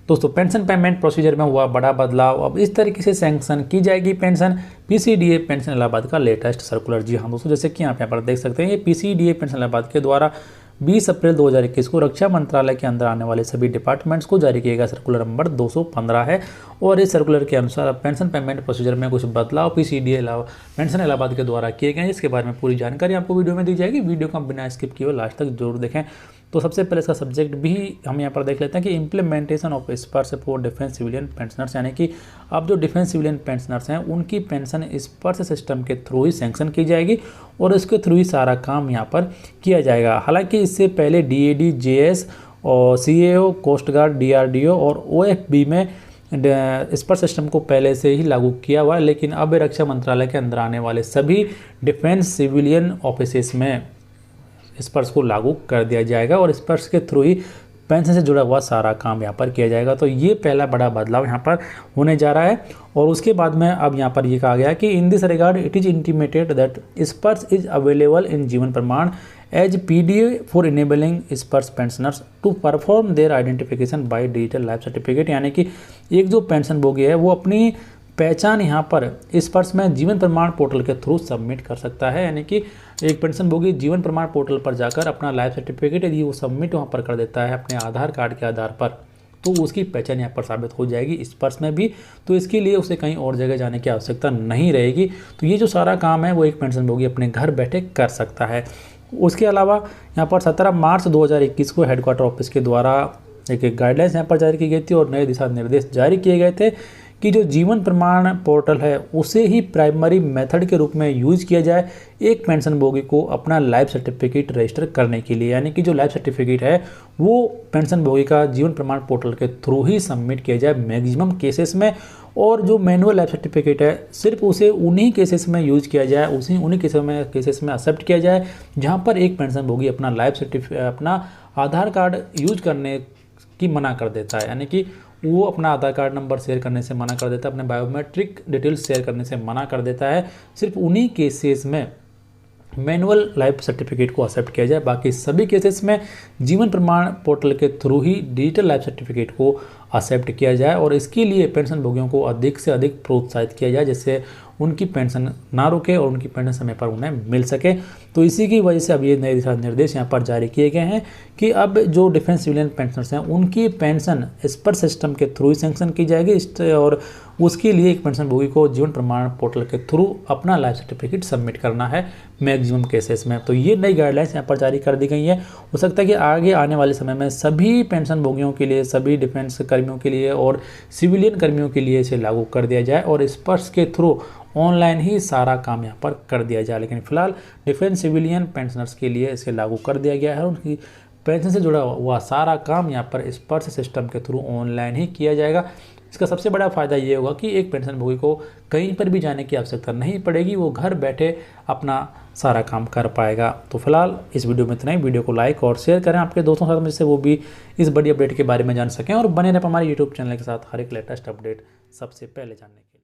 दोस्तों pension payment procedure में हुआ बड़ा बदलाव, अब इस तरीके से सैंक्शन की जाएगी पेंशन। पीसीडीए पेंशन इलाहाबाद का लेटेस्ट सर्कुलर। जी हाँ दोस्तों, जैसे कि आप यहाँ पर देख सकते हैं, ये पीसीडीए पेंशन इलाहाबाद के द्वारा 20 अप्रैल 2021 को रक्षा मंत्रालय के अंदर आने वाले सभी डिपार्टमेंट्स को जारी किया गया सर्कुलर नंबर 215 है। और इस सर्कुलर के अनुसार अब पेंशन पेमेंट प्रोसीजर में कुछ बदलाव पीसीडीए पेंशन इलाहाबाद के द्वारा किए गए हैं, जिसके बारे में पूरी जानकारी आपको वीडियो में दी जाएगी। वीडियो को बिना स्किप किए लास्ट तक जरूर देखें। तो सबसे पहले इसका सब्जेक्ट भी हम यहाँ पर देख लेते हैं कि इम्प्लीमेंटेशन ऑफ स्पर्श फॉर डिफेंस सिविलियन पेंशनर्स, यानी कि अब जो डिफेंस सिविलियन पेंशनर्स हैं उनकी पेंशन स्पर्श सिस्टम के थ्रू ही सैंक्शन की जाएगी और इसके थ्रू ही सारा काम यहाँ पर किया जाएगा। हालांकि इससे पहले डीएडी, जेएस और सीएओ, कोस्ट गार्ड, डीआरडीओ और ओएफबी में स्पर्श सिस्टम को पहले से ही लागू किया हुआ है, लेकिन अब रक्षा मंत्रालय के अंदर आने वाले सभी डिफेंस सिविलियन ऑफिसेस में स्पर्श को लागू कर दिया जाएगा और स्पर्श के थ्रू ही पेंशन से जुड़ा हुआ सारा काम यहाँ पर किया जाएगा। तो ये पहला बड़ा बदलाव यहाँ पर होने जा रहा है। और उसके बाद में अब यहाँ पर ये कहा गया कि in this regard it is intimated that Sparsh is available in Jeevan Pramaan as PDA for enabling Sparsh pensioners to perform their identification by digital life certificate, यानी कि एक जो पेंशन भोगी है वो अपनी पहचान यहाँ पर स्पर्श में जीवन प्रमाण पोर्टल के थ्रू सबमिट कर सकता है। यानी कि एक पेंशन भोगी जीवन प्रमाण पोर्टल पर जाकर अपना लाइफ सर्टिफिकेट यदि वो सबमिट वहाँ पर कर देता है अपने आधार कार्ड के आधार पर, तो उसकी पहचान यहाँ पर साबित हो जाएगी स्पर्श में भी। तो इसके लिए उसे कहीं और जगह जाने की आवश्यकता नहीं रहेगी। तो ये जो सारा काम है वो एक पेंशन भोगी अपने घर बैठे कर सकता है। उसके अलावा यहाँ पर 17 मार्च 2021 को हेडक्वार्टर ऑफिस के द्वारा एक गाइडलाइंस यहाँ पर जारी की गई थी और नए दिशा निर्देश जारी किए गए थे कि जो जीवन प्रमाण पोर्टल है उसे ही प्राइमरी मेथड के रूप में यूज किया जाए एक पेंशन भोगी को अपना लाइफ सर्टिफिकेट रजिस्टर करने के लिए। यानी कि जो लाइफ सर्टिफिकेट है वो पेंशन भोगी का जीवन प्रमाण पोर्टल के थ्रू ही सबमिट किया जाए मैक्सिमम केसेस में, और जो मैनुअल लाइफ सर्टिफिकेट है सिर्फ उसे उन्हीं केसेस में यूज किया जाए, उन्हीं केसेस में एक्सेप्ट किया जाए जहाँ पर एक पेंशन भोगी अपना लाइफ सर्टिफिकेट अपना आधार कार्ड यूज करने की मना कर देता है। यानी कि वो अपना आधार कार्ड नंबर शेयर करने से मना कर देता है, अपने बायोमेट्रिक डिटेल्स शेयर करने से मना कर देता है। सिर्फ उन्हीं केसेस में मैनुअल लाइफ सर्टिफिकेट को एक्सेप्ट किया जाए, बाकी सभी केसेस में जीवन प्रमाण पोर्टल के थ्रू ही डिजिटल लाइफ सर्टिफिकेट को एक्सेप्ट किया जाए। और इसके लिए पेंशन भोगियों को अधिक से अधिक प्रोत्साहित किया जाए जिससे उनकी पेंशन ना रुके और उनकी पेंशन समय पर उन्हें मिल सके। तो इसी की वजह से अब ये नए दिशा निर्देश यहाँ पर जारी किए गए हैं कि अब जो डिफेंस सिविलियन पेंशनर्स हैं उनकी पेंशन स्पर्श सिस्टम के थ्रू ही सैंक्शन की जाएगी और उसके लिए एक पेंशन भोगी को जीवन प्रमाण पोर्टल के थ्रू अपना लाइफ सर्टिफिकेट सबमिट करना है मैक्सिमम केसेस में। तो ये नई गाइडलाइंस यहाँ पर जारी कर दी गई है। हो सकता है कि आगे आने वाले समय में सभी पेंशन भोगियों के लिए, सभी डिफेंस कर्मियों के लिए और सिविलियन कर्मियों के लिए इसे लागू कर दिया जाए और स्पर्श के थ्रू ऑनलाइन ही सारा काम यहाँ पर कर दिया जाए। लेकिन फिलहाल डिफेंस सिविलियन पेंशनर्स के लिए इसे लागू कर दिया गया है। उनकी पेंशन से जुड़ा हुआ सारा काम यहाँ पर स्पर्श सिस्टम के थ्रू ऑनलाइन ही किया जाएगा। इसका सबसे बड़ा फायदा ये होगा कि एक पेंशन भोगी को कहीं पर भी जाने की आवश्यकता नहीं पड़ेगी, वो घर बैठे अपना सारा काम कर पाएगा। तो फिलहाल इस वीडियो में इतना ही। वीडियो को लाइक और शेयर करें आपके दोस्तों के साथ, जिससे वो भी इस बड़ी अपडेट के बारे में जान सकें और बने रहें हमारे यूट्यूब चैनल के साथ हर एक लेटेस्ट अपडेट सबसे पहले जानने के लिए।